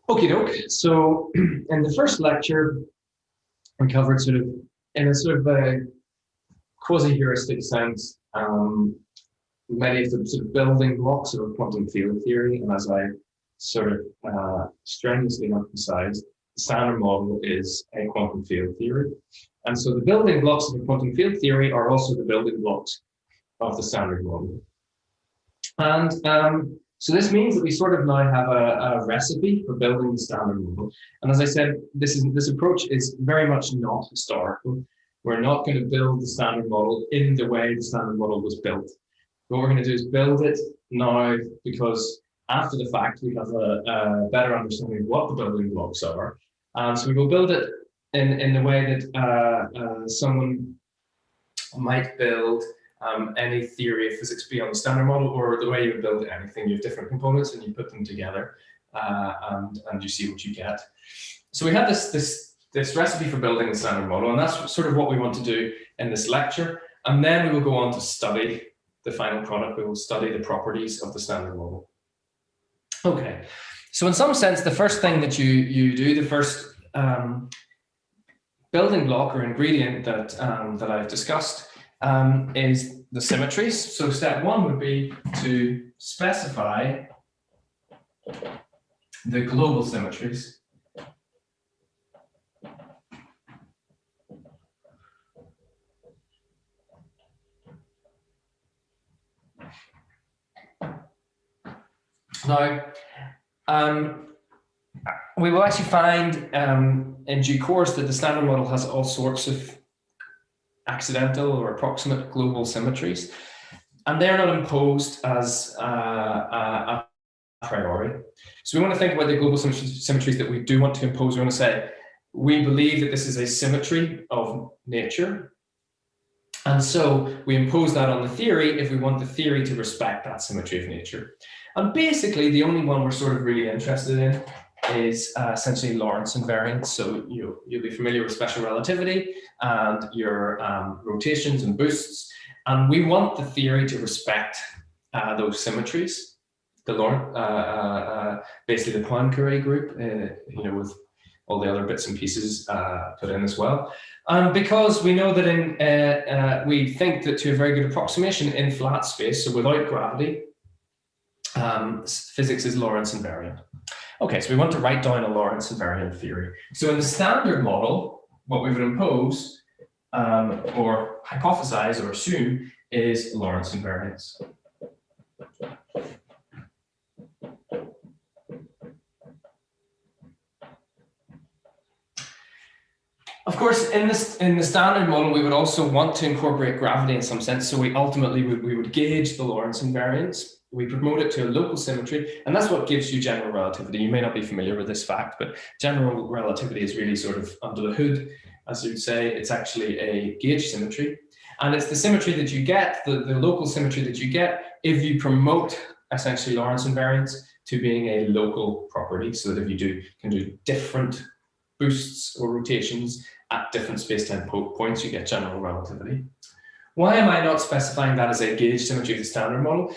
Okie doke. So in the first lecture, we covered sort of in a sort of a quasi-heuristic sense, many of the sort of building blocks of a quantum field theory. And as I sort of strenuously emphasized, the Standard Model is a quantum field theory. And so the building blocks of a quantum field theory are also the building blocks of the Standard Model. And so this means that we sort of now have a recipe for building the Standard Model. And as I said, this approach is very much not historical. We're not going to build the Standard Model in the way the Standard Model was built. What we're going to do is build it now, because after the fact, we have a better understanding of what the building blocks are. So we will build it in the way that someone might build any theory of physics beyond the Standard Model, or the way you would build anything. You have different components and you put them together, and you see what you get. So we have this recipe for building the Standard Model, and that's sort of what we want to do in this lecture. And then we will go on to study the final product. We will study the properties of the Standard Model. Okay, so in some sense, the first thing that you do, the first building block or ingredient that I've discussed is the symmetries. So step one would be to specify the global symmetries. Now, we will actually find in due course that the Standard Model has all sorts of accidental or approximate global symmetries, and they're not imposed as a priori. So we want to think about the global symmetries that we do want to impose. We want to say, we believe that this is a symmetry of nature, and so we impose that on the theory if we want the theory to respect that symmetry of nature. And basically, the only one we're sort of really interested in is essentially Lorentz invariance. So you'll be familiar with special relativity and your rotations and boosts. And we want the theory to respect those symmetries. The basically the Poincare group, with all the other bits and pieces put in as well. Because we know that we think that to a very good approximation in flat space, so without gravity, physics is Lorentz invariant. Okay, so we want to write down a Lorentz invariant theory. So in the Standard Model, what we would impose or hypothesize or assume is Lorentz invariance. Of course, in the Standard Model, we would also want to incorporate gravity in some sense. So we ultimately would gauge the Lorentz invariance. We promote it to a local symmetry, and that's what gives you general relativity. You may not be familiar with this fact, but general relativity is really sort of under the hood, as you'd say. It's actually a gauge symmetry, and it's the symmetry that you get, the local symmetry that you get if you promote essentially Lorentz invariance to being a local property, so that if you can do different boosts or rotations at different space-time points, you get general relativity. Why am I not specifying that as a gauge symmetry of the Standard Model?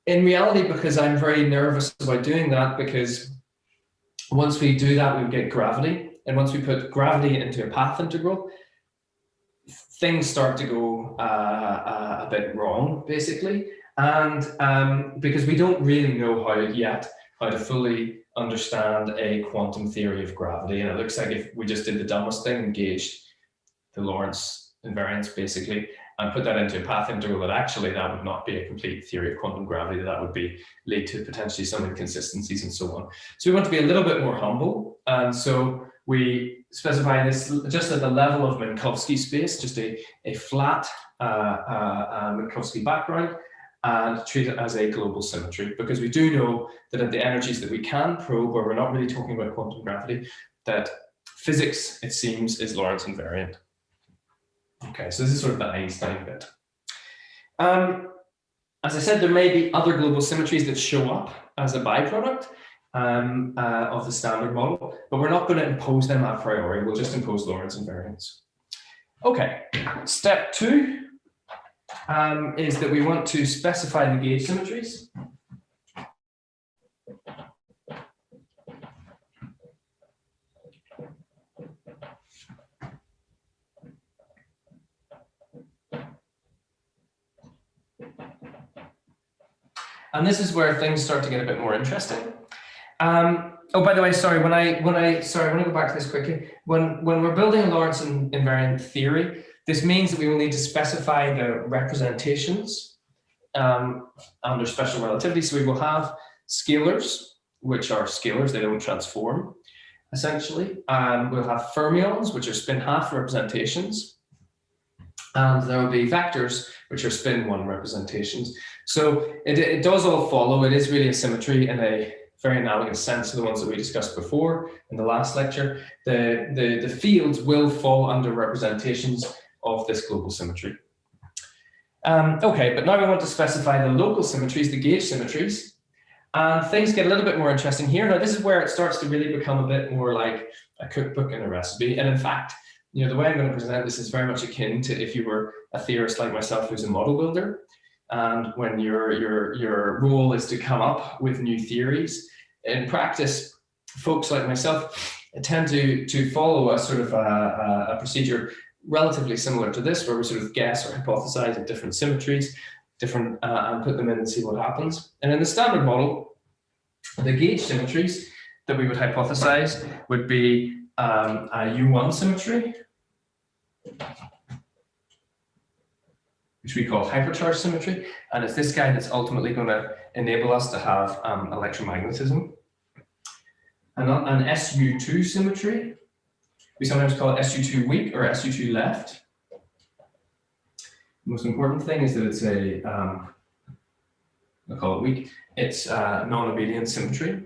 In reality, because I'm very nervous about doing that, because once we do that, we get gravity. And once we put gravity into a path integral, things start to go a bit wrong, basically. And because we don't really know how to fully understand a quantum theory of gravity. And it looks like if we just did the dumbest thing and gauged the Lorentz invariance, basically, and put that into a path integral, that would not be a complete theory of quantum gravity. That would lead to potentially some inconsistencies and so on. So we want to be a little bit more humble. And so we specify this just at the level of Minkowski space, just a flat Minkowski background, and treat it as a global symmetry, because we do know that at the energies that we can probe, where we're not really talking about quantum gravity, that physics, it seems, is Lorentz invariant. Okay, so this is sort of the Einstein bit. As I said, there may be other global symmetries that show up as a byproduct of the Standard Model, but we're not going to impose them a priori. We'll just impose Lorentz invariance. Okay, step two is that we want to specify the gauge symmetries. And this is where things start to get a bit more interesting. Oh, by the way, sorry, when I go back to this quickly. When we're building a Lorentz invariant theory, this means that we will need to specify the representations under special relativity. So we will have scalars, which are scalars, they don't transform, essentially. We'll have fermions, which are spin half representations. And there will be vectors, which are spin one representations. So it does all follow. It is really a symmetry in a very analogous sense to the ones that we discussed before in the last lecture. The fields will fall under representations of this global symmetry. Okay, but now we want to specify the local symmetries, the gauge symmetries. And things get a little bit more interesting here. Now, this is where it starts to really become a bit more like a cookbook and a recipe. And in fact, you know, the way I'm going to present this is very much akin to if you were a theorist like myself who's a model builder. And when your role is to come up with new theories. In practice, folks like myself tend to follow a sort of a procedure relatively similar to this, where we sort of guess or hypothesize at different symmetries, and put them in and see what happens. And in the standard model, the gauge symmetries that we would hypothesize would be a U1 symmetry, which we call hypercharge symmetry, and it's this guy that's ultimately going to enable us to have electromagnetism. And an SU2 symmetry, we sometimes call it SU2 weak or SU2 left. The most important thing is that it's I'll call it weak, it's non-abelian symmetry.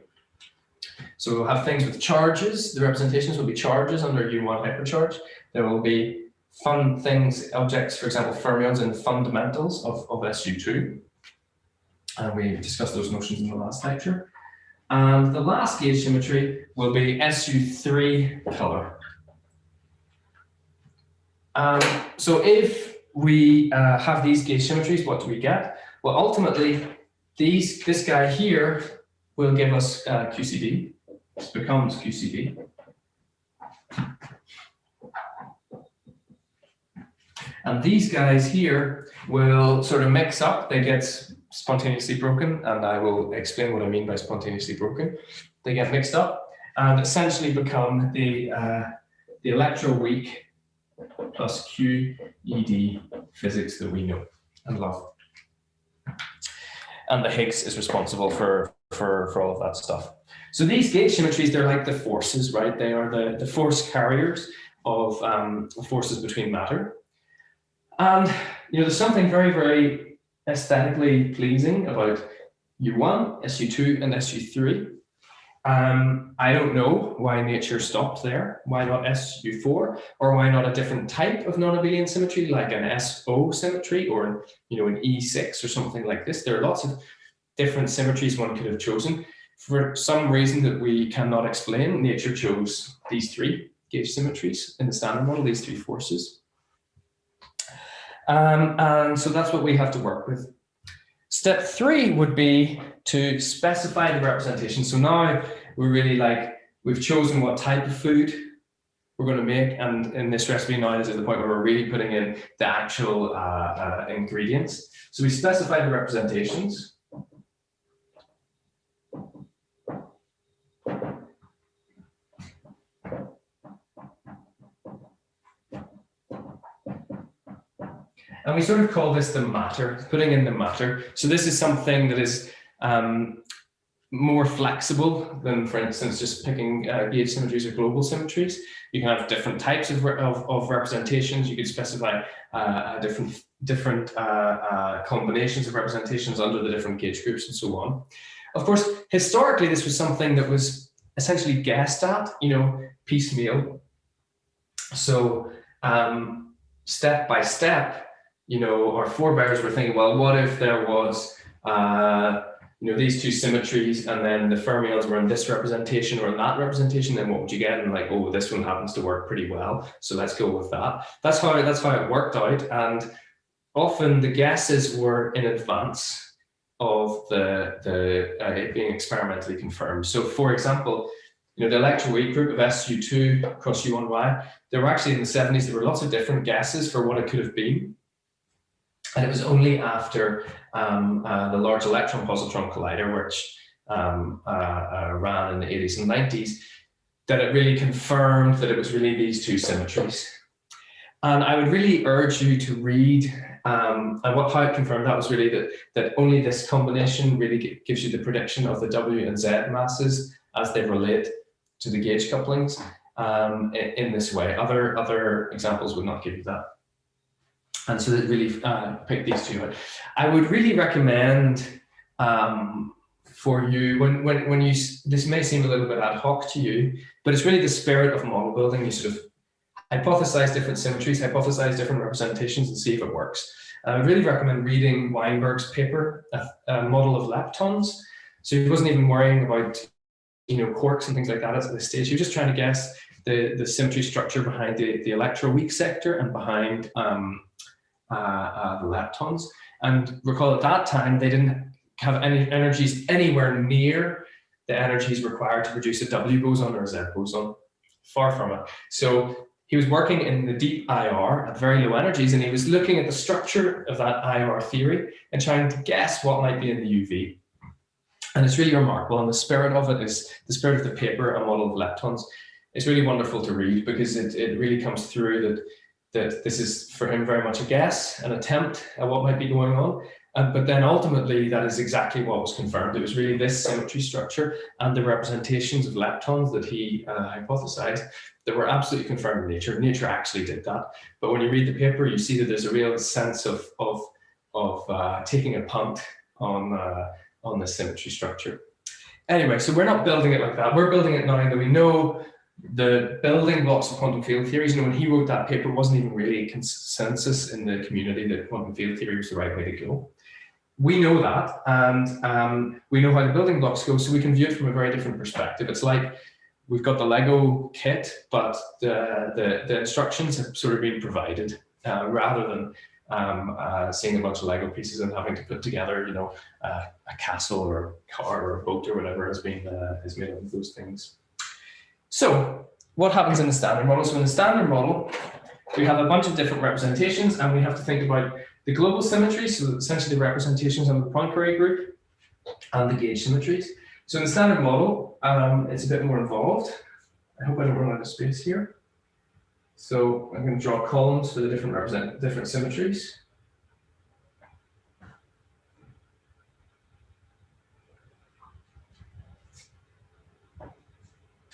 So we'll have things with charges. The representations will be charges under U1 hypercharge. There will be fun things, objects, for example, fermions and fundamentals of SU2. And we discussed those notions in the last lecture. And the last gauge symmetry will be SU3 color. So if we have these gauge symmetries, what do we get? Well, ultimately, this guy here will give us QCD. This becomes QCD. And these guys here will sort of mix up. They get spontaneously broken, and I will explain what I mean by spontaneously broken. They get mixed up and essentially become the electroweak plus QED physics that we know and love. And the Higgs is responsible for all of that stuff. So these gauge symmetries, they're like the forces, right? They are the force carriers of forces between matter. And you know, there's something very, very aesthetically pleasing about U1, SU2, and SU3. I don't know why nature stopped there. Why not SU4, or why not a different type of non-abelian symmetry, like an SO symmetry, or you know, an E6 or something like this. There are lots of different symmetries one could have chosen. For some reason that we cannot explain, nature chose these three gauge symmetries in the standard model, these three forces. And so that's what we have to work with. Step 3 would be to specify the representation. So now we're really we've chosen what type of food we're going to make. And in this recipe now is at the point where we're really putting in the actual ingredients. So we specify the representations. And we sort of call this the matter, putting in the matter. So this is something that is more flexible than, for instance, just picking gauge symmetries or global symmetries. You can have different types of representations. You could specify different combinations of representations under the different gauge groups and so on. Of course, historically, this was something that was essentially guessed at, you know, piecemeal. So step by step, you know, our forebears were thinking, well, what if there was, you know, these two symmetries, and then the fermions were in this representation or in that representation, then what would you get? And like, oh, this one happens to work pretty well, so let's go with that. That's how it worked out, and often the guesses were in advance of it being experimentally confirmed. So, for example, you know, the electroweak group of SU2 cross U1Y, there were actually in the 70s, there were lots of different guesses for what it could have been. And it was only after the Large Electron Positron Collider, which ran in the 80s and 90s, that it really confirmed that it was really these two symmetries. And I would really urge you to read, and how it confirmed that was really that only this combination really gives you the prediction of the W and Z masses as they relate to the gauge couplings in this way. Other examples would not give you that. And so they really picked these two out. I would really recommend for you, when you, this may seem a little bit ad hoc to you, but it's really the spirit of model building. You sort of hypothesize different symmetries, hypothesize different representations, and see if it works. I would really recommend reading Weinberg's paper, a model of leptons. So he wasn't even worrying about, quarks and things like that at this stage. He was just trying to guess the symmetry structure behind the electroweak sector and behind the leptons. And recall at that time, they didn't have any energies anywhere near the energies required to produce a W boson or a Z boson. Far from it. So he was working in the deep IR at very low energies, and he was looking at the structure of that IR theory and trying to guess what might be in the UV. And it's really remarkable. And the spirit of it is the spirit of the paper, A Model of Leptons. It's really wonderful to read because it really comes through that this is for him very much a guess, an attempt at what might be going on. But then ultimately, that is exactly what was confirmed. It was really this symmetry structure and the representations of leptons that he hypothesized that were absolutely confirmed in nature. Nature actually did that. But when you read the paper, you see that there's a real sense of taking a punt on the symmetry structure. Anyway, so we're not building it like that. We're building it now that we know the building blocks of quantum field theories. When he wrote that paper, wasn't even really a consensus in the community that quantum field theory was the right way to go. We know that, and we know how the building blocks go, so we can view it from a very different perspective. It's like we've got the Lego kit, but the instructions have sort of been provided rather than seeing a bunch of Lego pieces and having to put together, a castle or a car or a boat or whatever is made up of those things. So what happens in the standard model? So in the standard model, we have a bunch of different representations, and we have to think about the global symmetry, so essentially the representations of the Poincare group, and the gauge symmetries. So in the standard model, it's a bit more involved. I hope I don't run out of space here. So I'm going to draw columns for the different symmetries.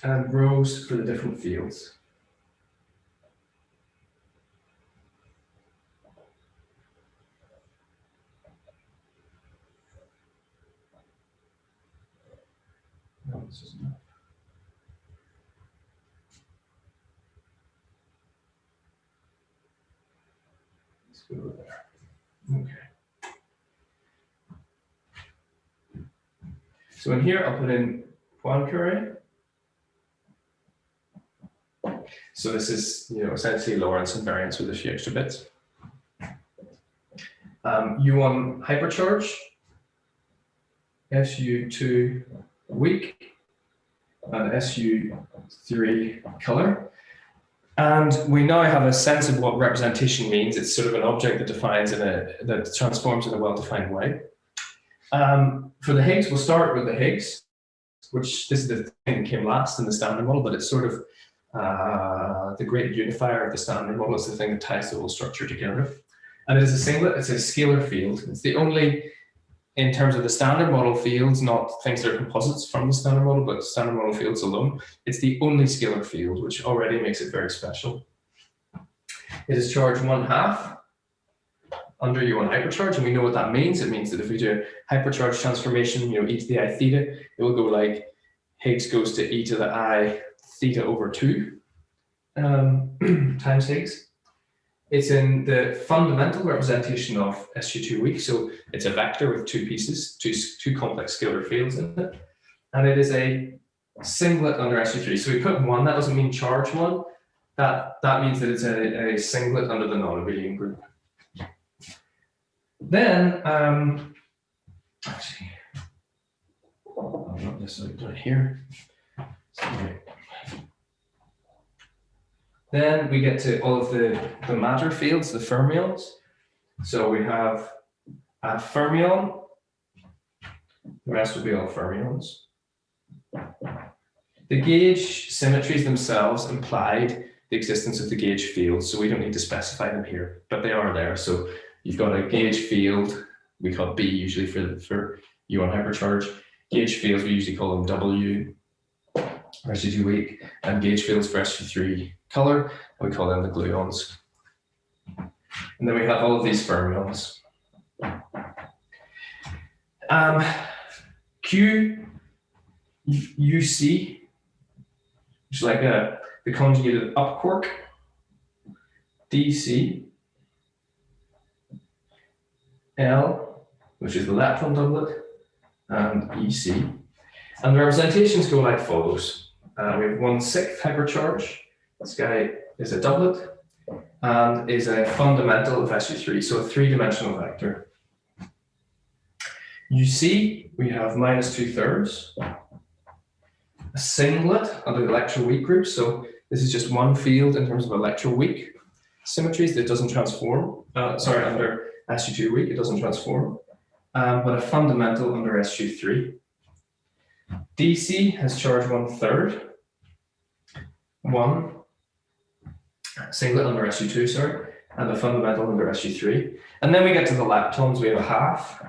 And rows for the different fields. No, this isn't enough. Let's go over there. Okay. So in here, I'll put in Poincare. So this is, essentially Lorentz invariance with a few extra bits. U1 hypercharge, SU2 weak, and SU3 color. And we now have a sense of what representation means. It's sort of an object that transforms in a well-defined way. For the Higgs, we'll start with the Higgs, which this is the thing that came last in the standard model, but it's sort of the great unifier of the standard model. Is the thing that ties the whole structure together. And it is a singlet, it's a scalar field. It's the only, in terms of the standard model fields, not things that are composites from the standard model, but standard model fields alone, it's the only scalar field, which already makes it very special. It is charged 1/2 under U1 hypercharge, and we know what that means. It means that if we do a hypercharge transformation, e to the I theta, it will go like Higgs goes to e to the I theta over 2 times Higgs. It's in the fundamental representation of SU2 weak, so it's a vector with two pieces, two complex scalar fields in it, and it is a singlet under SU3. So we put 1. That doesn't mean charge 1. That means that it's a singlet under the non-abelian group. Then, actually, I'll drop this down here. Sorry. Then we get to all of the matter fields, the fermions. So we have a fermion, the rest will be all fermions. The gauge symmetries themselves implied the existence of the gauge fields, so we don't need to specify them here, but they are there. So you've got a gauge field, we call B usually for U1 hypercharge. Gauge fields, we usually call them W for SU2 weak, and gauge fields for SU3 color, and we call them the gluons. And then we have all of these fermions. Q, UC, which is like the conjugated up quark, DC, L, which is the lepton doublet, and EC. And the representations go like follows. We have 1/6 hypercharge. This guy is a doublet and is a fundamental of SU3, so a three-dimensional vector. UC, we have -2/3. A singlet under the electroweak group, so this is just one field in terms of electroweak symmetries that doesn't transform. Under SU2 weak, it doesn't transform, but a fundamental under SU3. DC has charge 1/3, one singlet under SU2, sorry, and a fundamental under SU3. And then we get to the leptons, we have a half.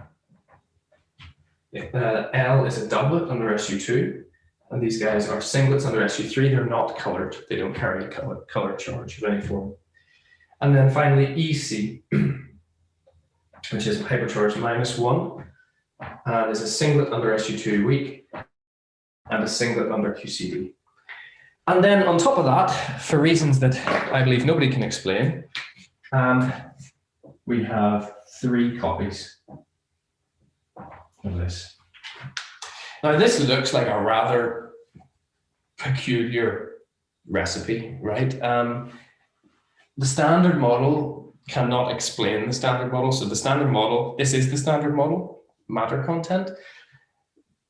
L is a doublet under SU2. And these guys are singlets under SU3. They're not colored. They don't carry a colored charge of any form. And then finally EC, which is hypercharge -1, and is a singlet under SU2 weak, and a singlet under QCD. And then on top of that, for reasons that I believe nobody can explain, we have 3 copies of this. Now, this looks like a rather peculiar recipe, right? The standard model cannot explain the standard model. So the standard model, this is the standard model, matter content.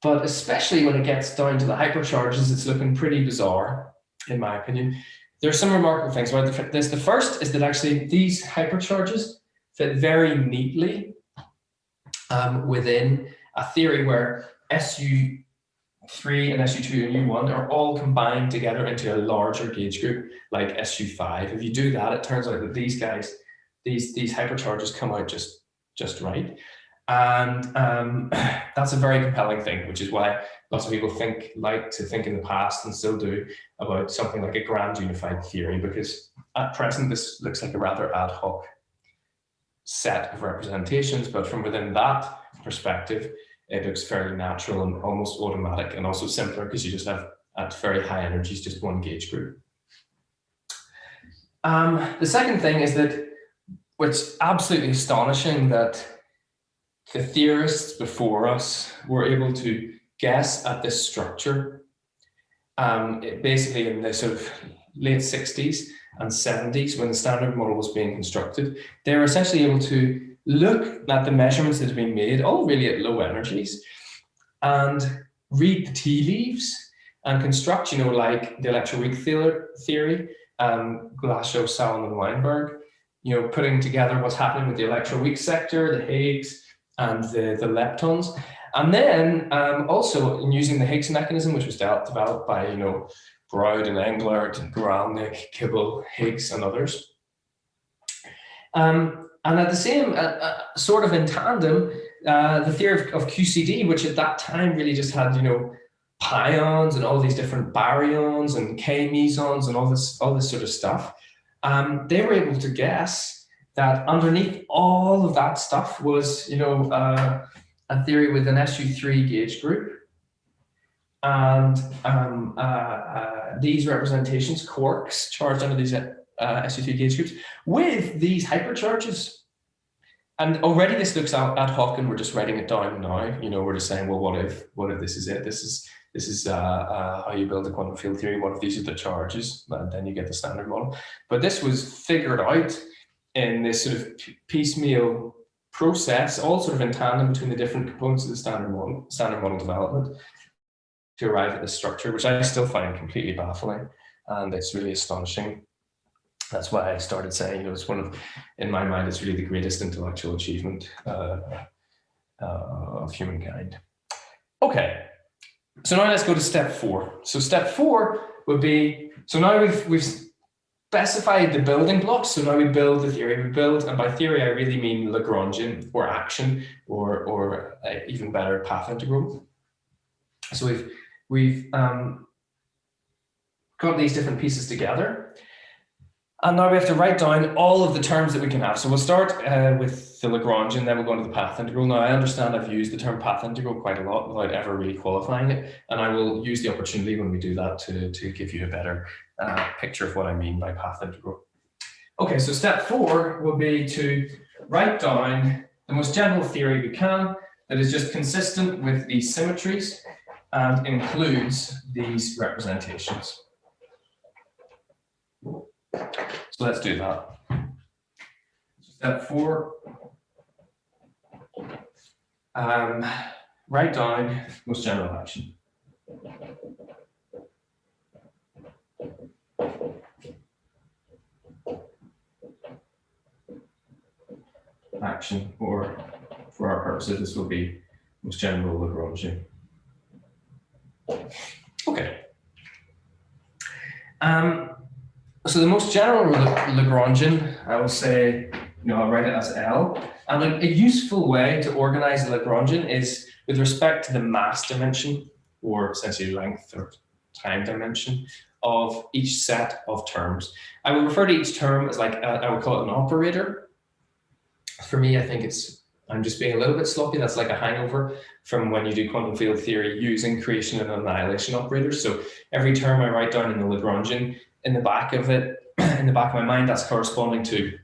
But especially when it gets down to the hypercharges, it's looking pretty bizarre, in my opinion. There are some remarkable things about this. The first is that actually these hypercharges fit very neatly within a theory where SU3 and SU2 and U1 are all combined together into a larger gauge group like SU5. If you do that, it turns out that these guys, these hypercharges come out just right. And that's a very compelling thing, which is why lots of people like to think in the past and still do about something like a grand unified theory, because at present this looks like a rather ad hoc set of representations, but from within that perspective, it looks fairly natural and almost automatic, and also simpler because you just have at very high energies just one gauge group. The second thing is that what's absolutely astonishing that the theorists before us were able to guess at this structure basically in the sort of late 60s and 70s when the standard model was being constructed. They were essentially able to look at the measurements that had been made, all really at low energies, and read the tea leaves and construct, like the electroweak theory, Glashow, Salon, and Weinberg, putting together what's happening with the electroweak sector, the Higgs, and the leptons. And then also in using the Higgs mechanism, which was developed by, Broud and Englert, Guralnick, Kibble, Higgs, and others. And at the same, sort of in tandem, the theory of QCD, which at that time really just had, pions and all these different baryons and K-mesons and all this sort of stuff. They were able to guess that underneath all of that stuff was, a theory with an SU3 gauge group. And these representations, quarks, charged under these SU3 gauge groups, with these hypercharges. And already this looks ad hoc, and we're just writing it down now. We're just saying, well, what if this is it? This is how you build a quantum field theory. What if these are the charges? And then you get the standard model. But this was figured out in this sort of piecemeal process, all sort of in tandem between the different components of the standard model development to arrive at this structure, which I still find completely baffling, and it's really astonishing. That's why I started saying, it's one of, in my mind, it's really the greatest intellectual achievement of humankind. Okay, so now let's go to step 4. So step 4 would be, so now we've specified the building blocks. So now we build the theory. We build, and by theory I really mean Lagrangian or action, or even better, path integral. So we've got these different pieces together. And now we have to write down all of the terms that we can have. So we'll start with the Lagrangian, then we'll go into the path integral. Now, I understand I've used the term path integral quite a lot without ever really qualifying it. And I will use the opportunity when we do that to give you a better picture of what I mean by path integral. Okay, so step 4 will be to write down the most general theory we can that is just consistent with these symmetries and includes these representations. So let's do that. Step 4, write down most general action. Action, or for our purposes, this will be most general Lagrangian. Okay. So the most general Lagrangian, I will say, I'll write it as L. And a useful way to organize the Lagrangian is with respect to the mass dimension, or essentially length or time dimension of each set of terms. I will refer to each term as I would call it an operator. For me, I think I'm just being a little bit sloppy. That's like a hangover from when you do quantum field theory using creation and annihilation operators. So every term I write down in the Lagrangian, in the back of it, in the back of my mind, that's corresponding to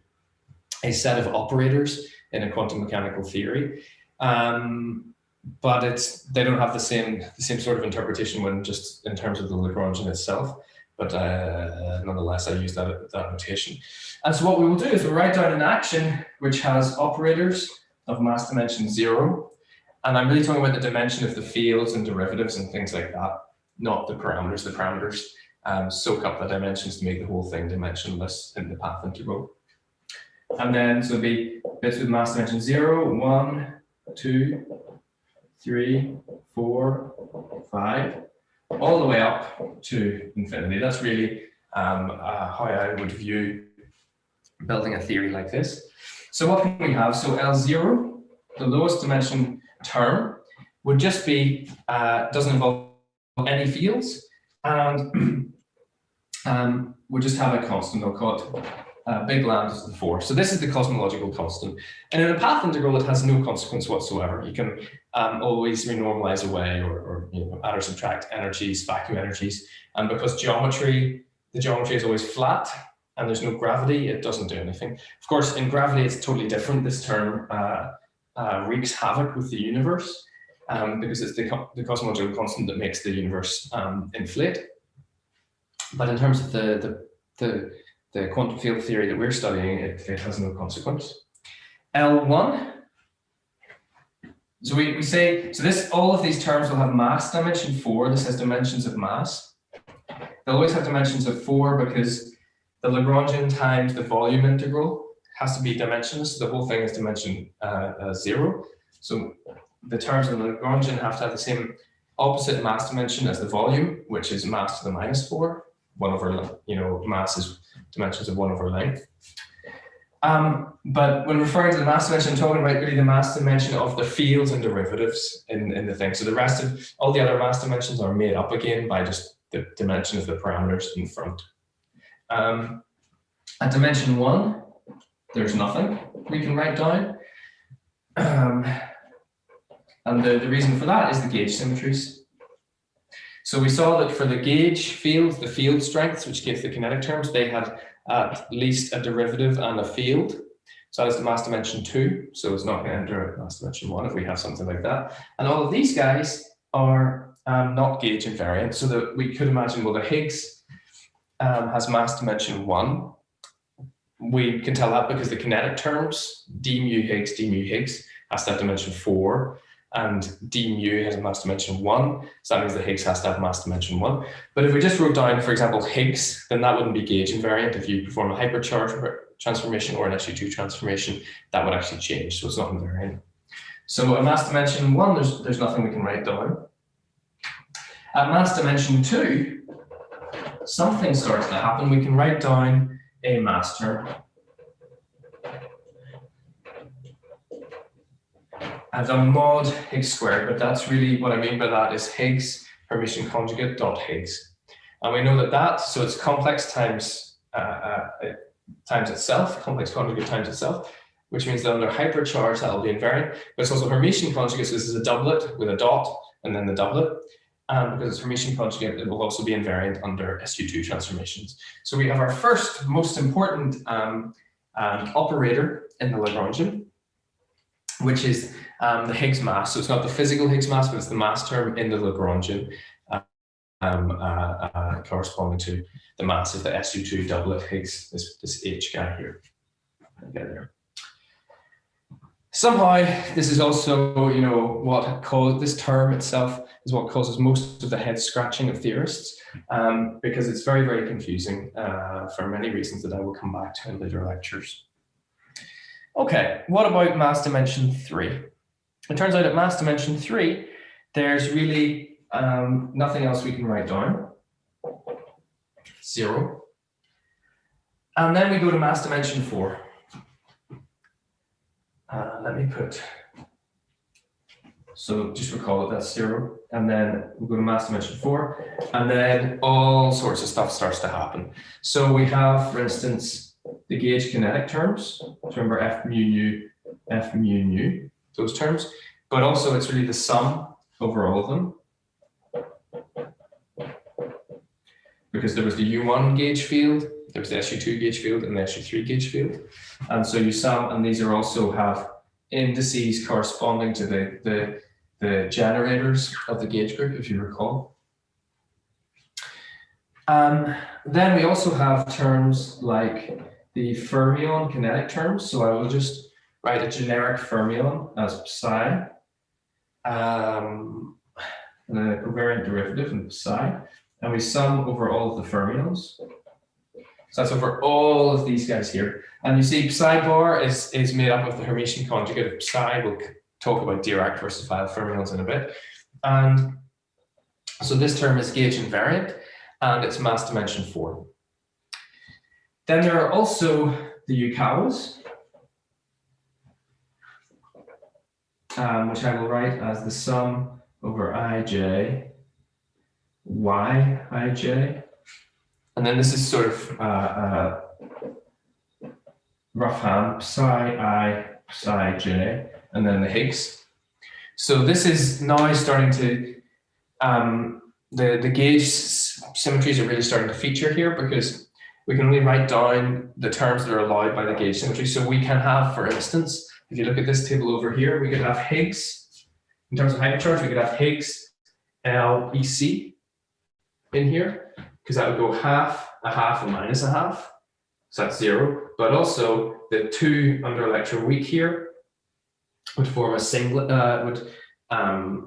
a set of operators in a quantum mechanical theory. But they don't have the same sort of interpretation when just in terms of the Lagrangian itself. But nonetheless, I use that notation. And so what we will do is we'll write down an action which has operators of mass dimension 0. And I'm really talking about the dimension of the fields and derivatives and things like that, not the parameters. The parameters soak up the dimensions to make the whole thing dimensionless in the path integral. And then, so it'll be bits with mass dimension 0, 1, 2, 3, 4, 5, all the way up to infinity. That's really how I would view building a theory like this. So what can we have? So L0, the lowest dimension term, would just be, doesn't involve any fields, and we'll just have a constant. I'll call it big lambda to the 4. So this is the cosmological constant. And in a path integral, it has no consequence whatsoever. You can always renormalize away or add or subtract energies, vacuum energies. And because the geometry is always flat and there's no gravity, it doesn't do anything. Of course, in gravity, it's totally different. This term wreaks havoc with the universe because it's the cosmological constant that makes the universe inflate. But in terms of the quantum field theory that we're studying, it has no consequence. L1. So we say, all of these terms will have mass dimension 4. This has dimensions of mass. They'll always have dimensions of 4 because the Lagrangian times the volume integral has to be dimensionless. So the whole thing is dimension 0. So the terms of the Lagrangian have to have the same opposite mass dimension as the volume, which is mass to the minus 4. 1 over, mass is dimensions of 1 over length. But when referring to the mass dimension, I'm talking about really the mass dimension of the fields and derivatives in the thing. So the rest of all the other mass dimensions are made up again by just the dimension of the parameters in front. At dimension 1, there's nothing we can write down. And the reason for that is the gauge symmetries. So we saw that for the gauge fields, the field strengths, which give the kinetic terms, they had at least a derivative and a field. So that's the mass dimension 2. So it's not going to enter at mass dimension 1 if we have something like that. And all of these guys are not gauge invariant. So that we could imagine, well, the Higgs has mass dimension 1. We can tell that because the kinetic terms, d mu Higgs has to have dimension 4. and d mu has a mass dimension 1, so that means the Higgs has to have mass dimension 1. But if we just wrote down, for example, Higgs, then that wouldn't be gauge invariant. If you perform a hypercharge transformation or an SU2 transformation, that would actually change, so it's not invariant. So at mass dimension 1, there's nothing we can write down. At mass dimension 2, something starts to happen. We can write down a mass term as a mod Higgs squared, but that's really what I mean by that is Higgs Hermitian conjugate dot Higgs. And we know that so it's complex times itself, complex conjugate times itself, which means that under hypercharge that will be invariant, but it's also Hermitian conjugate, so this is a doublet with a dot and then the doublet. And because it's Hermitian conjugate, it will also be invariant under SU2 transformations. So we have our first most important operator in the Lagrangian, which is the Higgs mass. So it's not the physical Higgs mass, but it's the mass term in the Lagrangian corresponding to the mass of the SU2 doublet Higgs, this H guy here. Okay, there. Somehow, this is also, you know, what caused this term itself is what causes most of the head scratching of theorists, because it's very, very confusing for many reasons that I will come back to in later lectures. Okay, what about mass dimension 3? It turns out at mass dimension 3, there's really nothing else we can write down. 0. And then we go to mass dimension 4. Let me put, so just recall that's 0, and then we go to mass dimension 4, and then all sorts of stuff starts to happen. So we have, for instance, the gauge kinetic terms. So remember F mu nu, those terms, but also it's really the sum over all of them. Because there was the U1 gauge field, there was the SU2 gauge field, and the SU3 gauge field. And so you sum, and these are also have indices corresponding to the generators of the gauge group, if you recall. Then we also have terms like the Fermion kinetic terms. So I will just write a generic Fermion as psi, and then a covariant derivative in psi, and we sum over all of the Fermions. So that's over all of these guys here. And you see psi bar is made up of the Hermitian conjugate of psi. We'll talk about Dirac versus Weil fermions in a bit. And so this term is gauge invariant, and it's mass dimension 4. Then there are also the Yukawas, which I will write as the sum over ij, yij. And then this is sort of rough hand, psi I, psi j, and then the Higgs. So this is now starting to, the gauge symmetries are really starting to feature here, because we can only write down the terms that are allowed by the gauge symmetry. So we can have, for instance, if you look at this table over here, we could have Higgs, in terms of hypercharge, we could have Higgs LEC in here, because that would go half, a half, and minus a half. So that's 0. But also the 2 under electron weak here would form a singlet, would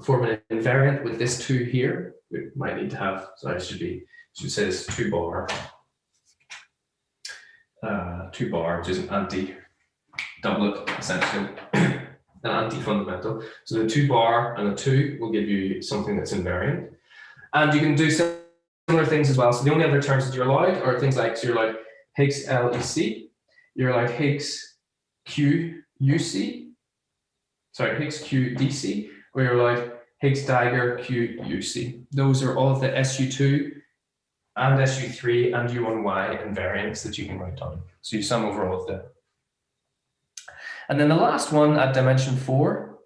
form an invariant with this 2 here. We might need to have, so I should say this 2 bar. 2 bar, which is an anti-doublet, essentially, an anti-fundamental. So the 2 bar and the 2 will give you something that's invariant. And you can do similar things as well. So the only other terms that you're allowed are things like, so you're allowed Higgs LEC, you're allowed Higgs QUC, sorry, Higgs QDC, or you're allowed Higgs dagger QUC. Those are all of the SU2 and SU3 and U1Y invariants that you can write down. So you sum over all of them. And then the last one at dimension 4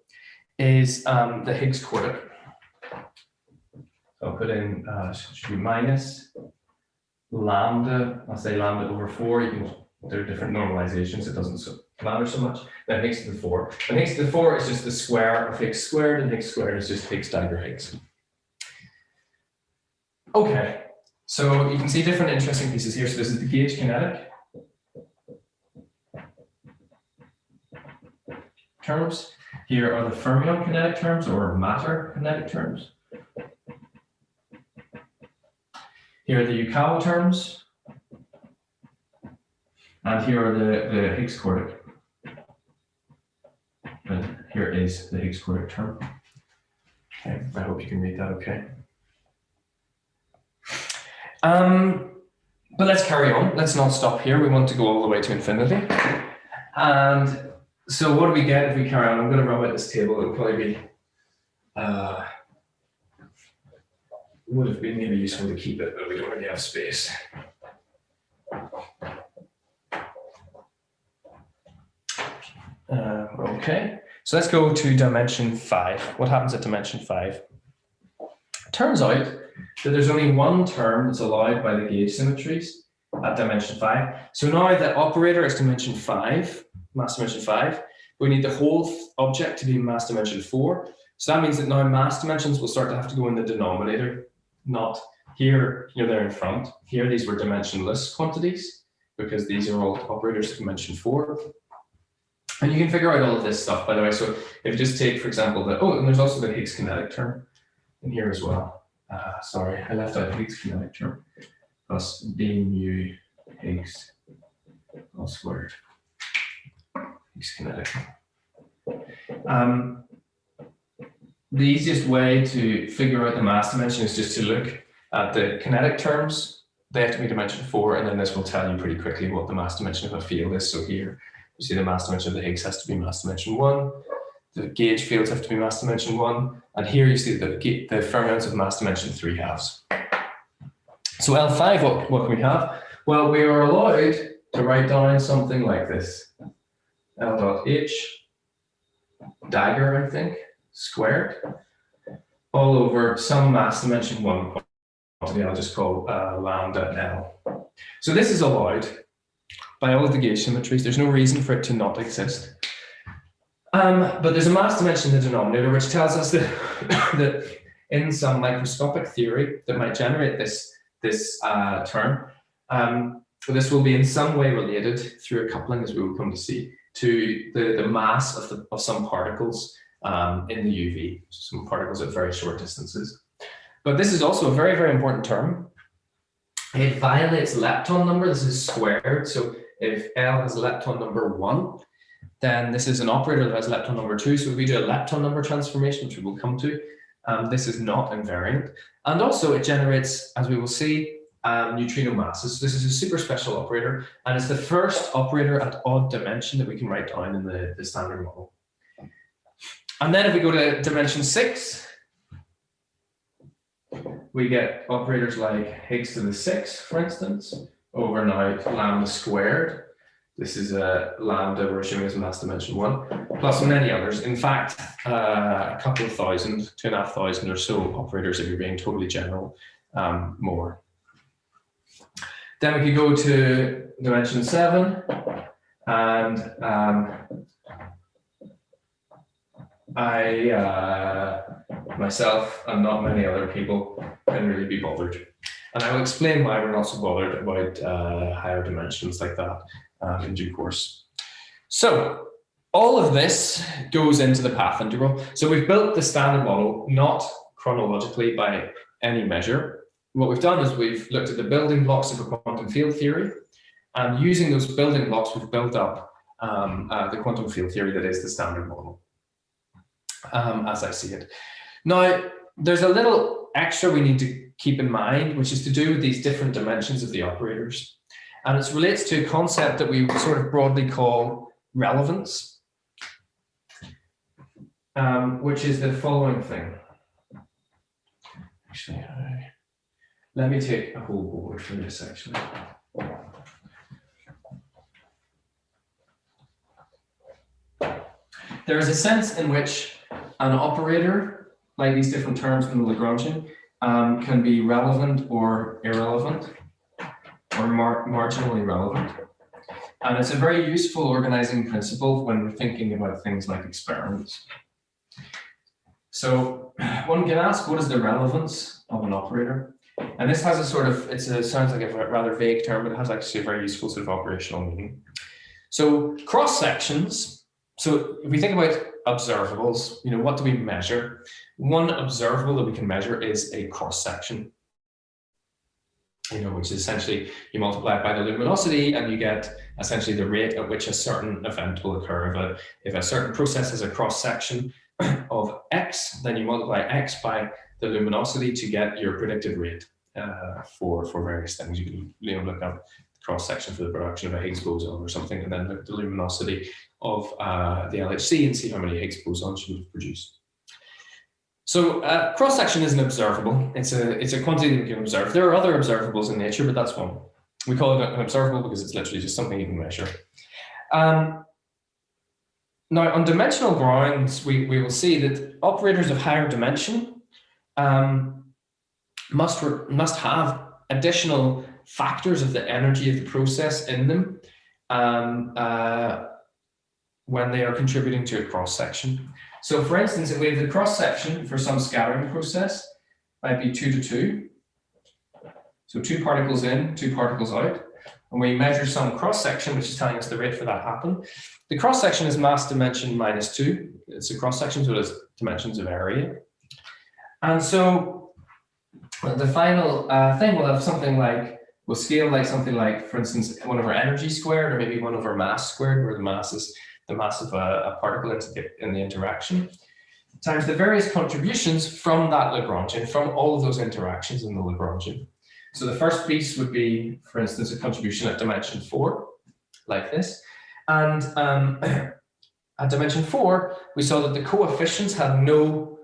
is the Higgs quartic. So I'll put in, should be minus lambda, I'll say lambda over 4. You can, there are different normalizations, it doesn't matter so much. Then Higgs to the 4. And Higgs to the 4 is just the square of Higgs squared, and Higgs squared is just Higgs dagger Higgs. Okay. So you can see different interesting pieces here. So this is the gauge kinetic terms. Here are the fermion kinetic terms or matter kinetic terms. Here are the Yukawa terms. And here are the Higgs quartic. And here is the Higgs quartic term. Okay, I hope you can read that okay. But let's carry on. Let's not stop here. We want to go all the way to infinity. And so what do we get if we carry on? I'm going to rub out this table. It'll probably be, would have been maybe useful to keep it, but we don't really have space. Okay, so let's go to dimension 5. What happens at dimension 5? Turns out that there's only one term that's allowed by the gauge symmetries at dimension 5. So now the operator is dimension 5, mass dimension 5. We need the whole object to be mass dimension 4. So that means that now mass dimensions will start to have to go in the denominator, not here, there in front. Here, these were dimensionless quantities because these are all operators of dimension 4. And you can figure out all of this stuff, by the way. So if you just take, for example, and there's also the Higgs kinetic term in here as well. Sorry, I left out the Higgs kinetic term plus d mu Higgs all squared. Higgs kinetic. The easiest way to figure out the mass dimension is just to look at the kinetic terms. They have to be dimension 4, and then this will tell you pretty quickly what the mass dimension of a field is. So here, you see the mass dimension of the Higgs has to be mass dimension 1. The gauge fields have to be mass dimension 1. And here you see the fermions of mass dimension 3/2. So L5, what can we have? Well, we are allowed to write down something like this. L dot H, dagger, I think, squared, all over some mass dimension 1 quantity I'll just call lambda L. So this is allowed by all of the gauge symmetries. There's no reason for it to not exist. But there's a mass dimension in the denominator, which tells us that, that in some microscopic theory that might generate this term, this will be in some way related through a coupling, as we will come to see, to the mass of some particles in the UV, some particles at very short distances. But this is also a very, very important term. It violates lepton number. This is squared. So if L has lepton number 1, then this is an operator that has lepton number 2. So if we do a lepton number transformation, which we will come to, this is not invariant. And also it generates, as we will see, neutrino masses. So this is a super special operator, and it's the first operator at odd dimension that we can write down in the standard model. And then if we go to dimension 6, we get operators like Higgs to the 6, for instance, over now lambda squared. This is a lambda we're assuming is mass dimension 1, plus many others. In fact, a couple of thousand, 2,500 or so operators if you're being totally general, more. Then we could go to dimension 7, and I myself and not many other people can really be bothered. And I will explain why we're not so bothered about higher dimensions like that in due course. So all of this goes into the path integral. So we've built the standard model, not chronologically by any measure. What we've done is we've looked at the building blocks of a quantum field theory, and using those building blocks, we've built up the quantum field theory that is the standard model, as I see it. Now, there's a little extra we need to keep in mind, which is to do with these different dimensions of the operators. And it relates to a concept that we sort of broadly call relevance, which is the following thing. Actually, let me take a whole board for this, actually. There is a sense in which an operator, like these different terms in the Lagrangian, can be relevant or irrelevant, or marginally relevant. And it's a very useful organizing principle when we're thinking about things like experiments. So one can ask, what is the relevance of an operator? And this has a sort of, sounds like a rather vague term, but it has actually a very useful sort of operational meaning. So cross sections, so if we think about observables, what do we measure? One observable that we can measure is a cross-section, which is essentially you multiply it by the luminosity and you get essentially the rate at which a certain event will occur. If a certain process has a cross-section of x, then you multiply x by the luminosity to get your predicted rate for various things. You can look up the cross-section for the production of a Higgs boson or something, and then look at the luminosity of the LHC and see how many Higgs bosons you would produce. So cross-section is an observable. It's a quantity that we can observe. There are other observables in nature, but that's one. We call it an observable because it's literally just something you can measure. Now, on dimensional grounds, we will see that operators of higher dimension must have additional factors of the energy of the process in them when they are contributing to a cross-section. So for instance, if we have the cross-section for some scattering process, might be 2 to 2. So 2 particles in, 2 particles out. And we measure some cross-section, which is telling us the rate for that happen. The cross-section is mass dimension -2. It's a cross-section, so it has dimensions of area. And so the final thing will have something like, we'll scale like something like, for instance, 1 over energy squared, or maybe 1 over mass squared, where the mass is the mass of a particle in the interaction, times the various contributions from that Lagrangian, from all of those interactions in the Lagrangian. So the first piece would be, for instance, a contribution at dimension 4, like this. And at dimension 4, we saw that the coefficients had no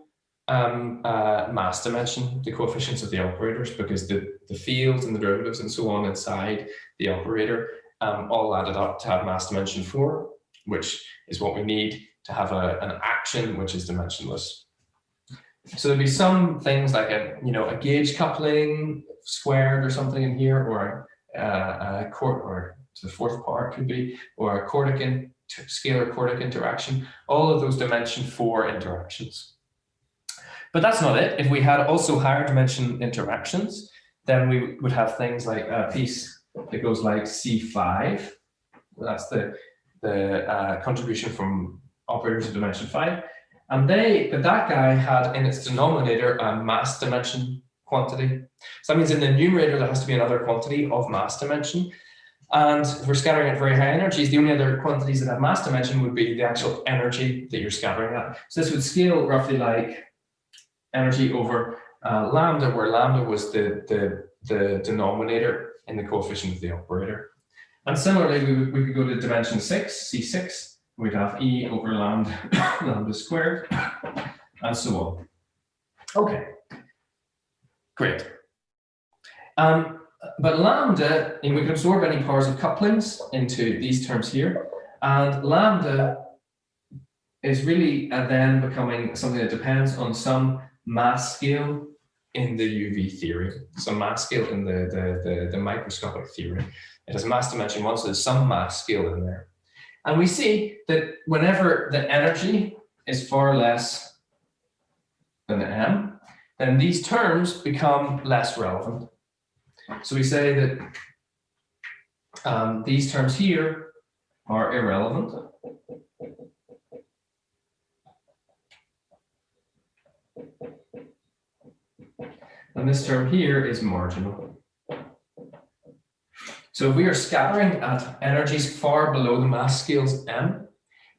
mass dimension, the coefficients of the operators, because the fields and the derivatives and so on inside the operator all added up to have mass dimension 4, which is what we need to have an action which is dimensionless. So there'd be some things like a gauge coupling squared or something in here, or or the fourth part could be, or a Quartic scalar Quartic interaction. All of those dimension 4 interactions. But that's not it. If we had also higher dimension interactions, then we would have things like a piece that goes like C5. That's the contribution from operators of dimension 5. And that guy had in its denominator a mass dimension quantity. So that means in the numerator there has to be another quantity of mass dimension. And if we're scattering at very high energies, the only other quantities that have mass dimension would be the actual energy that you're scattering at. So this would scale roughly like energy over lambda, where lambda was the denominator in the coefficient of the operator. And similarly, we could go to dimension 6, C6. We'd have E over lambda, lambda squared, and so on. Okay, great. But lambda, we can absorb any powers of couplings into these terms here, and lambda is really then becoming something that depends on some mass scale in the UV theory, some mass scale in the microscopic theory. It has mass dimension 1, so there's some mass scale in there. And we see that whenever the energy is far less than m, then these terms become less relevant. So we say that these terms here are irrelevant. And this term here is marginal. So if we are scattering at energies far below the mass scales m,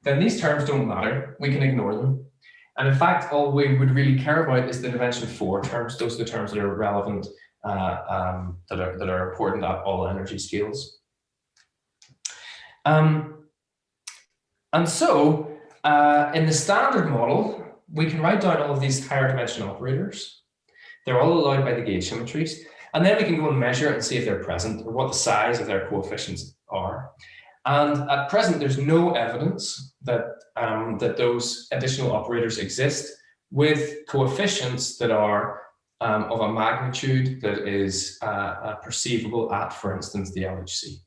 then these terms don't matter. We can ignore them. And in fact, all we would really care about is the dimension 4 terms. Those are the terms that are relevant, that are important at all energy scales. And so in the standard model, we can write down all of these higher dimension operators. They're all allowed by the gauge symmetries. And then we can go and measure and see if they're present or what the size of their coefficients are. And at present, there's no evidence that, that those additional operators exist with coefficients that are of a magnitude that is perceivable at, for instance, the LHC.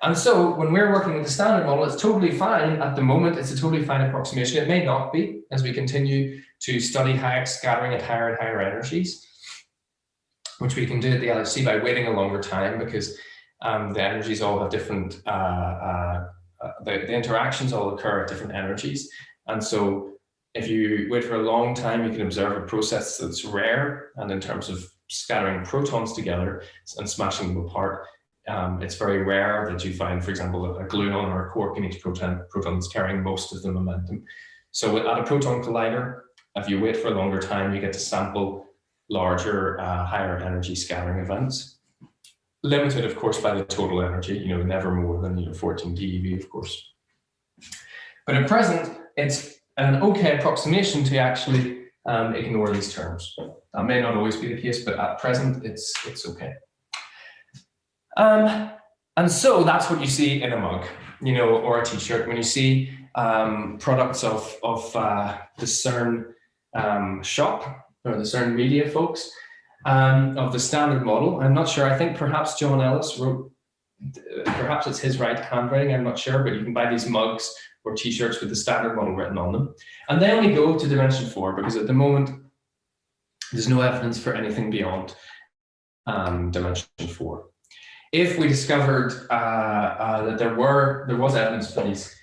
And so when we're working with the standard model, it's totally fine. At the moment, it's a totally fine approximation. It may not be as we continue to study scattering at higher and higher energies, which we can do at the LHC by waiting a longer time, because the energies all have different, the interactions all occur at different energies. And so if you wait for a long time, you can observe a process that's rare. And in terms of scattering protons together and smashing them apart, it's very rare that you find, for example, a gluon or a quark in each proton that's carrying most of the momentum. So at a proton collider, if you wait for a longer time, you get to sample larger, higher energy scattering events. Limited, of course, by the total energy, never more than 14 TeV, of course. But at present, it's an okay approximation to actually ignore these terms. That may not always be the case, but at present, it's okay. And so that's what you see in a mug, or a t-shirt. When you see products of the CERN shop, or the CERN media folks, of the standard model. I'm not sure. I think perhaps John Ellis wrote, perhaps it's his handwriting, I'm not sure, but you can buy these mugs or t-shirts with the standard model written on them. And they only go to dimension 4 because at the moment, there's no evidence for anything beyond dimension 4. If we discovered that there was evidence for these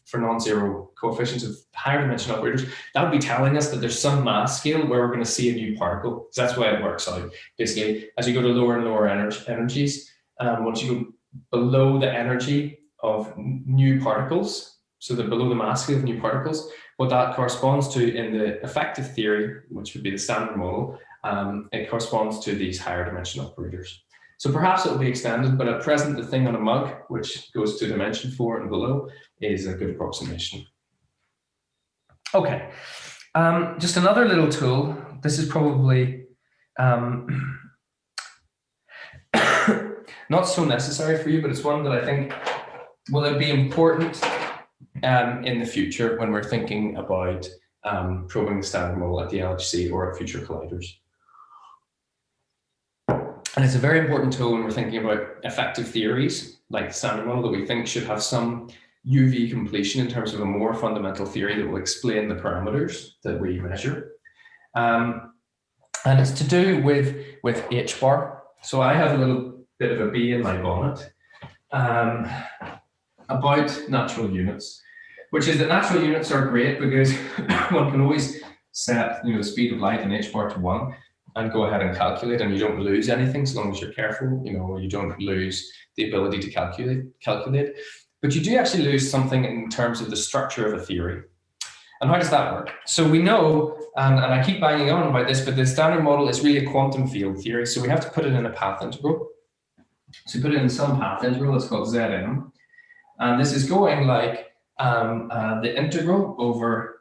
for non-zero coefficients of higher dimension operators, that would be telling us that there's some mass scale where we're going to see a new particle. So that's why it works out. Basically, as you go to lower and lower energies, once you go below the energy of new particles, so that below the mass scale of new particles, what that corresponds to in the effective theory, which would be the standard model, it corresponds to these higher dimension operators. So perhaps it will be extended, but at present, the thing on a mug, which goes to dimension 4 and below, is a good approximation. Okay, just another little tool. This is probably not so necessary for you, but it's one that I think will be important in the future when we're thinking about probing the standard model at the LHC or at future colliders. And it's a very important tool when we're thinking about effective theories, like the standard model, that we think should have some UV completion in terms of a more fundamental theory that will explain the parameters that we measure. And it's to do with H bar. So I have a little bit of a bee in my bonnet about natural units, which is that natural units are great because one can always set the speed of light in H bar to 1 and go ahead and calculate, and you don't lose anything so long as you're careful, you don't lose the ability to calculate. But you do actually lose something in terms of the structure of a theory. And how does that work? So we know, and I keep banging on about this, but the standard model is really a quantum field theory, so we have to put it in a path integral. So we put it in some path integral, it's called Zm. And this is going like the integral over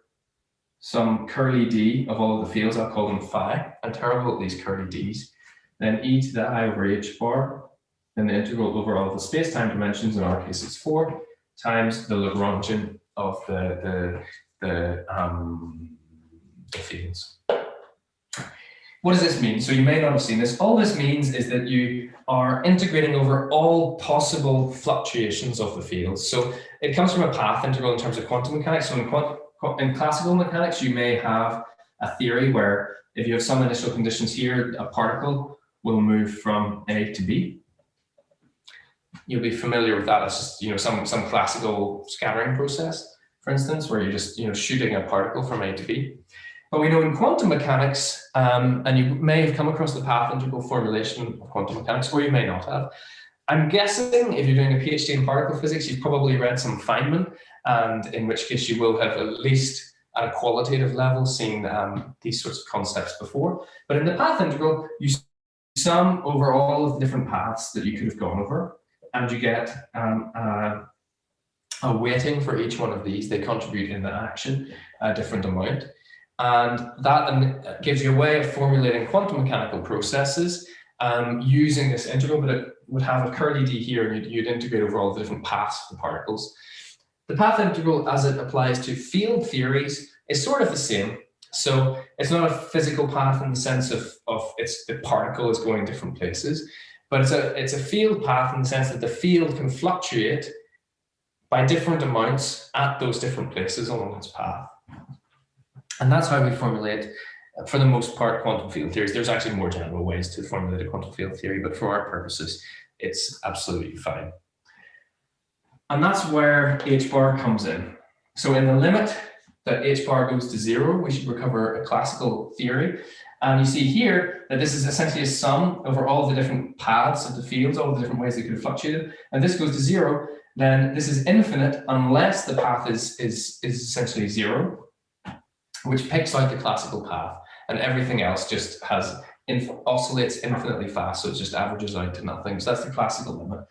some curly d of all of the fields, I'll call them phi. I'm terrible at these curly d's. Then e to the I over h bar, then the integral over all of the space-time dimensions, in our case it's 4, times the Lagrangian of the fields. What does this mean? So you may not have seen this. All this means is that you are integrating over all possible fluctuations of the fields. So it comes from a path integral in terms of quantum mechanics. So in classical mechanics, you may have a theory where if you have some initial conditions here, a particle will move from A to B. You'll be familiar with that as just some classical scattering process, for instance, where you're just shooting a particle from A to B. But we know in quantum mechanics, and you may have come across the path integral formulation of quantum mechanics, or you may not have. I'm guessing if you're doing a PhD in particle physics, you've probably read some Feynman, and in which case you will have at least at a qualitative level seen these sorts of concepts before. But in the path integral, you sum over all of the different paths that you could have gone over, and you get a weighting for each one of these. They contribute in the action a different amount. And that gives you a way of formulating quantum mechanical processes using this integral, but it would have a curly d here, and you'd integrate over all the different paths of the particles. The path integral, as it applies to field theories, is sort of the same. So it's not a physical path in the sense of the particle is going different places, but it's a field path in the sense that the field can fluctuate by different amounts at those different places along its path. And that's how we formulate, for the most part, quantum field theories. There's actually more general ways to formulate a quantum field theory, but for our purposes, it's absolutely fine. And that's where H bar comes in. So in the limit that h bar goes to 0, we should recover a classical theory. And you see here that this is essentially a sum over all the different paths of the fields, all the different ways they could have fluctuated. And this goes to 0, then this is infinite unless the path is essentially 0, which picks out the classical path, and everything else just oscillates infinitely fast, so it just averages out to nothing. So that's the classical limit.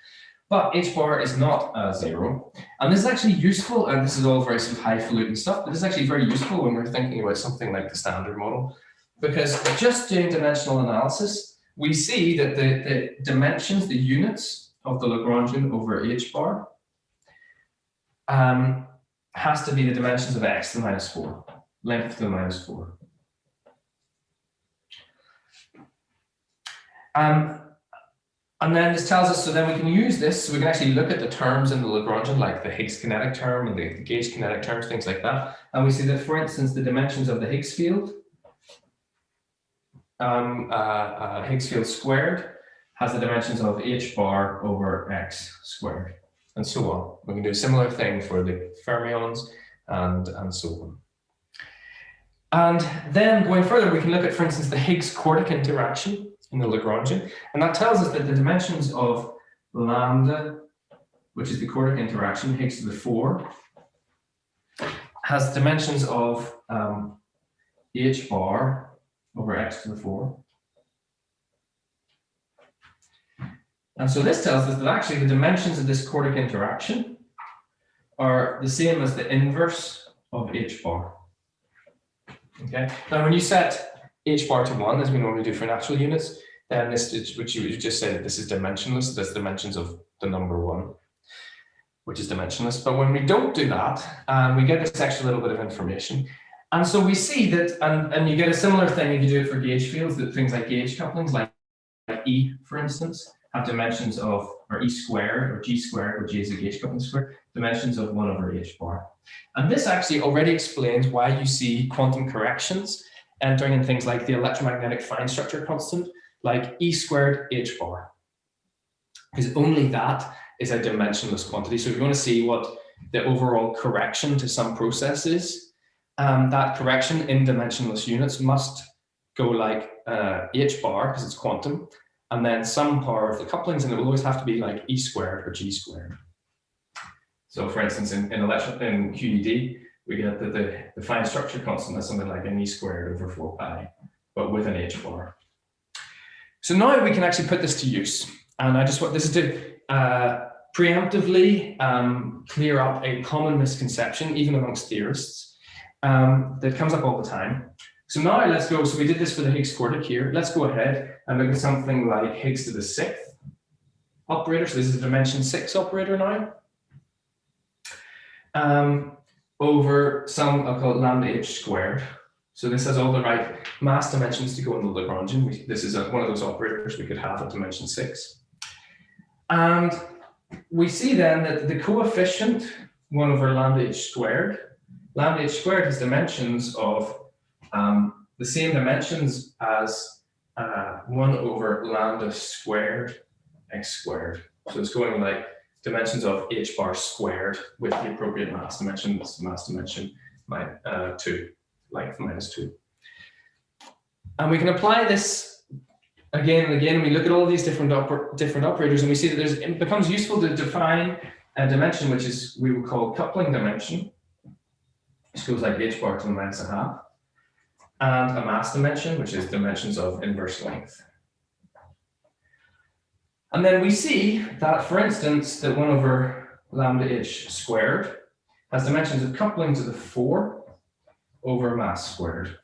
But h bar is not 0, and this is actually useful, and this is all very sort of highfalutin stuff, but this is actually very useful when we're thinking about something like the standard model, because just doing dimensional analysis, we see that the dimensions, the units of the Lagrangian over h bar has to be the dimensions of x to the minus 4, length to the minus 4. And then this tells us, so then we can use this, so we can actually look at the terms in the Lagrangian, like the Higgs kinetic term and the gauge kinetic terms, things like that. And we see that, for instance, the dimensions of the Higgs field, Higgs field squared, has the dimensions of h bar over x squared, and so on. We can do a similar thing for the fermions and so on. And then going further, we can look at, for instance, the Higgs quartic interaction in the Lagrangian, and that tells us that the dimensions of lambda, which is the quartic interaction, Higgs to the 4, has dimensions of h bar over x to the 4. And so this tells us that actually the dimensions of this quartic interaction are the same as the inverse of h bar. Okay. Now, when you set h bar to 1, as we normally do for natural units, then this is, which you just say that this is dimensionless, that's dimensions of the number 1, which is dimensionless. But when we don't do that, we get this extra little bit of information. And so we see that, and you get a similar thing if you do it for gauge fields, that things like gauge couplings, like E, for instance, have dimensions of, or E squared, or G squared, where G is a gauge coupling square, dimensions of 1 over h bar. And this actually already explains why you see quantum corrections entering in things like the electromagnetic fine structure constant, like E squared h bar, because only that is a dimensionless quantity. So if you want to see what the overall correction to some process is, that correction in dimensionless units must go like h bar, because it's quantum, and then some power of the couplings, and it will always have to be like E squared or G squared. So for instance, in QED, we get that the fine structure constant is something like an E squared over 4 pi, but with an h bar. So now we can actually put this to use. And I just want this is to preemptively clear up a common misconception, even amongst theorists, that comes up all the time. So now let's go, so we did this for the Higgs quartic here. Let's go ahead and look at something like Higgs to the 6th operator. So this is a dimension 6 operator now. Over some, I'll call it lambda h squared. So this has all the right mass dimensions to go in the Lagrangian. This is one of those operators we could have at dimension 6. And we see then that the coefficient 1 over lambda h squared has dimensions of the same dimensions as 1 over lambda squared x squared. So it's going like dimensions of h bar squared with the appropriate mass dimension. That's the mass dimension 2, length minus 2. And we can apply this again and again. We look at all these different operators, and we see that it becomes useful to define a dimension which is we would call coupling dimension, which goes like h bar to the minus a half, and a mass dimension, which is dimensions of inverse length. And then we see that, for instance, that 1 over lambda h squared has dimensions of coupling to the 4 over mass squared.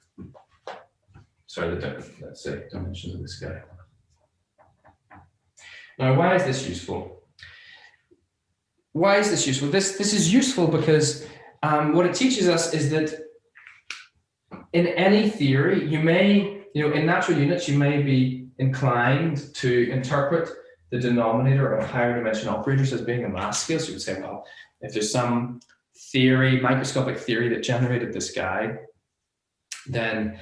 Sorry, let's say dimensions of this guy. Now, why is this useful? Why is this useful? This is useful because what it teaches us is that in any theory, you may, in natural units, you may be inclined to interpret the denominator of higher dimension operators as being a mass scale. So you would say, well, if there's some theory, microscopic theory that generated this guy, then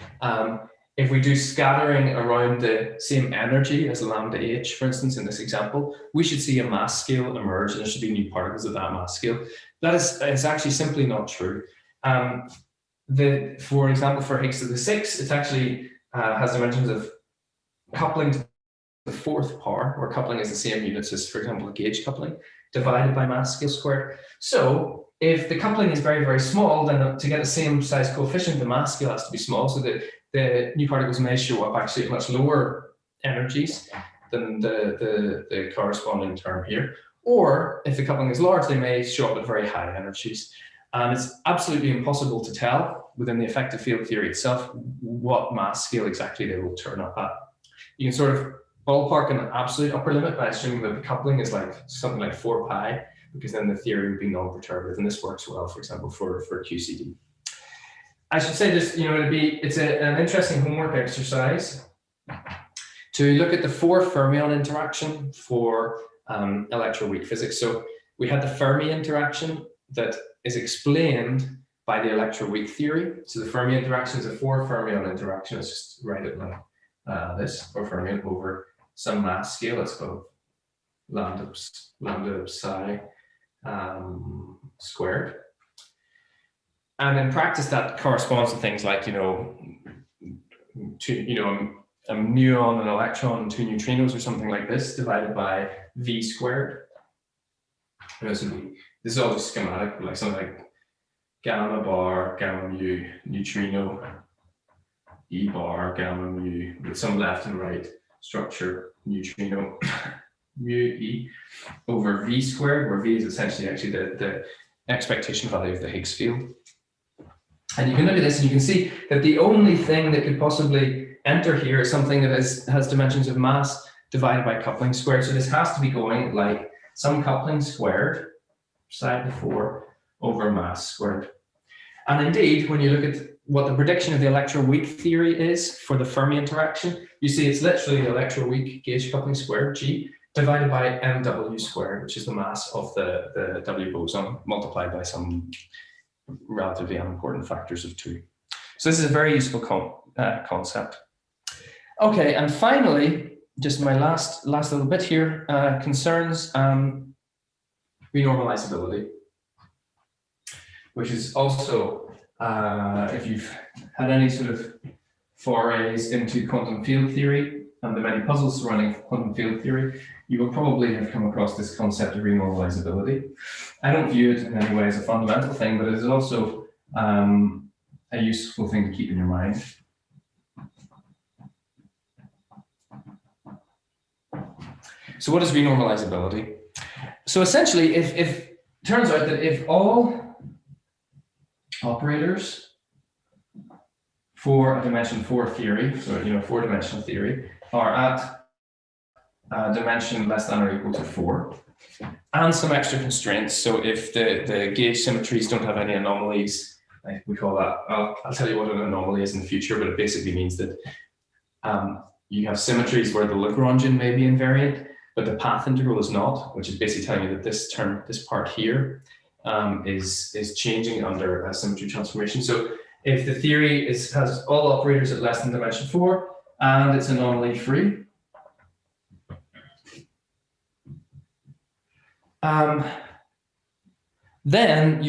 if we do scattering around the same energy as lambda h, for instance, in this example, we should see a mass scale emerge, and there should be new particles at that mass scale. That is actually simply not true. For example, for Higgs to the 6, it actually has dimensions of coupling to the 4th power, where coupling is the same units as, for example, gauge coupling, divided by mass scale squared. So if the coupling is very, very small, then to get the same size coefficient, the mass scale has to be small, so that the new particles may show up actually at much lower energies than the corresponding term here. Or if the coupling is large, they may show up at very high energies. And it's absolutely impossible to tell within the effective field theory itself what mass scale exactly they will turn up at. You can sort of ballpark an absolute upper limit by assuming that the coupling is like something like 4 pi, because then the theory would be non-perturbative, and this works well, for example, for QCD. I should say this, it's an interesting homework exercise to look at the 4 Fermion interaction for electroweak physics. So we had the Fermi interaction that is explained by the electroweak theory. So the Fermi interaction is a 4 Fermion interaction. Let's just write it like this, 4 Fermion over some mass scale. Let's go lambda psi squared. And in practice, that corresponds to things like, a muon, an electron, 2 neutrinos, or something like this, divided by v squared. This is all just schematic, like something like gamma bar, gamma mu, neutrino, E bar, gamma mu, with some left and right structure, neutrino, mu E, over V squared, where V is essentially actually the expectation value of the Higgs field. And you can look at this and you can see that the only thing that could possibly enter here is something that has dimensions of mass divided by coupling squared. So this has to be going like some coupling squared, psi to 4, over mass squared. And indeed, when you look at what the prediction of the electroweak theory is for the Fermi interaction, you see it's literally the electroweak gauge coupling squared, G, divided by mw squared, which is the mass of the W boson, multiplied by some relatively unimportant factors of 2. So this is a very useful concept. Okay, and finally, just my last little bit here concerns renormalizability, which is also, if you've had any sort of forays into quantum field theory and the many puzzles surrounding quantum field theory, you will probably have come across this concept of renormalizability. I don't view it in any way as a fundamental thing, but it is also a useful thing to keep in your mind. So what is renormalizability? So essentially, if it turns out that if all operators for a dimension 4 theory, so 4-dimensional theory, are at a dimension less than or equal to 4, and some extra constraints. So if the gauge symmetries don't have any anomalies, like we call that, I'll tell you what an anomaly is in the future, but it basically means that you have symmetries where the Lagrangian may be invariant, but the path integral is not, which is basically telling you that this part here is changing under a symmetry transformation. So if the theory has all operators at less than dimension 4 and it's anomaly free, then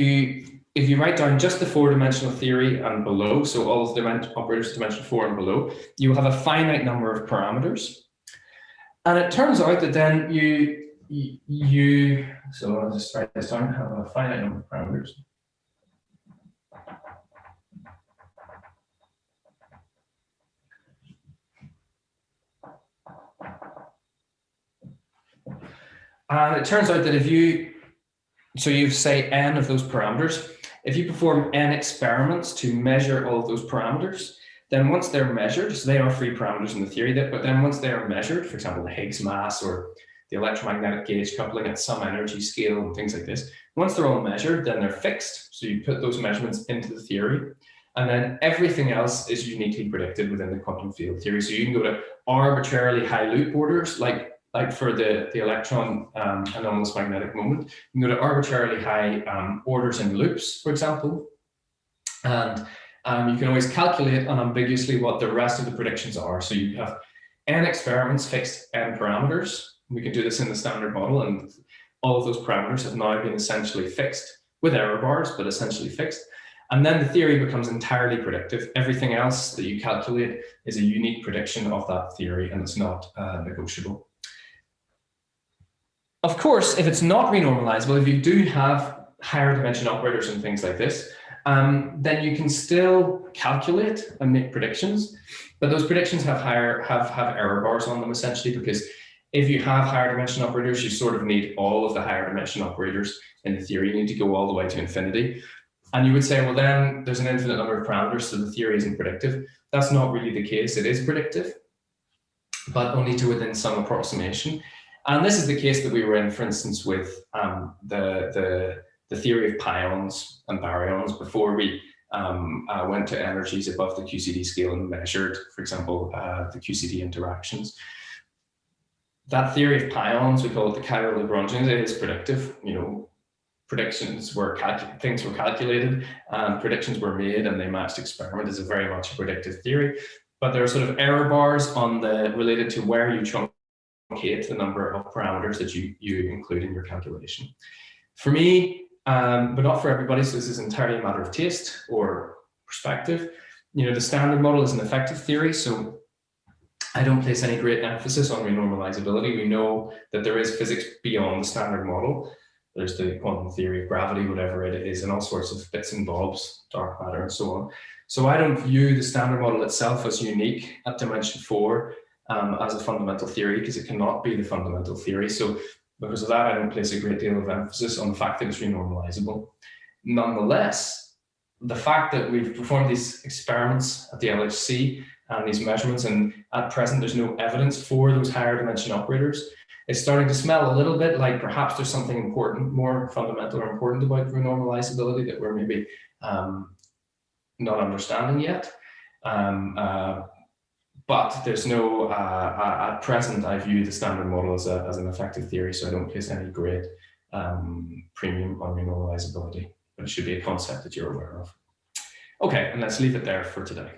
if you write down just the 4-dimensional theory and below, so all of the operators at dimension 4 and below, you will have a finite number of parameters. And it turns out that then so I'll just write this down, have a finite number of parameters. And it turns out that if you say n of those parameters, if you perform n experiments to measure all of those parameters, then once they're measured, so they are free parameters in the theory, but then once they are measured, for example, the Higgs mass or the electromagnetic gauge coupling at some energy scale and things like this, once they're all measured, then they're fixed. So you put those measurements into the theory, and then everything else is uniquely predicted within the quantum field theory. So you can go to arbitrarily high loop orders, like for the electron anomalous magnetic moment, you can go to arbitrarily high orders in loops, for example, and you can always calculate unambiguously what the rest of the predictions are. So you have n experiments fixed n parameters. We can do this in the standard model, and all of those parameters have now been essentially fixed with error bars, but essentially fixed. And then the theory becomes entirely predictive. Everything else that you calculate is a unique prediction of that theory, and it's not negotiable. Of course, if it's not renormalizable, if you do have higher dimension operators and things like this, then you can still calculate and make predictions, but those predictions have error bars on them, essentially, because if you have higher dimension operators, you sort of need all of the higher dimension operators in the theory. You need to go all the way to infinity. And you would say, well, then there's an infinite number of parameters, so the theory isn't predictive. That's not really the case. It is predictive, but only to within some approximation. And this is the case that we were in, for instance, with the theory of pions and baryons before we went to energies above the QCD scale and measured, for example, the QCD interactions. That theory of pions, we call it the chiral Lagrangian, it is predictive. You know, predictions were things were calculated, predictions were made, and they matched experiment. Is a very much a predictive theory. But there are sort of error bars on related to where you truncate the number of parameters that you include in your calculation. For me, but not for everybody, so this is entirely a matter of taste or perspective. You know, the standard model is an effective theory, so I don't place any great emphasis on renormalizability. We know that there is physics beyond the standard model. There's the quantum theory of gravity, whatever it is, and all sorts of bits and bobs, dark matter, and so on. So I don't view the standard model itself as unique at dimension 4 as a fundamental theory, because it cannot be the fundamental theory. So because of that, I don't place a great deal of emphasis on the fact that it's renormalizable. Nonetheless, the fact that we've performed these experiments at the LHC and these measurements, and at present there's no evidence for those higher dimension operators, it's starting to smell a little bit like perhaps there's something important, more fundamental or important about renormalizability that we're maybe not understanding yet. But there's no, at present, I view the standard model as an effective theory, so I don't place any great premium on renormalizability, but it should be a concept that you're aware of. Okay, and let's leave it there for today.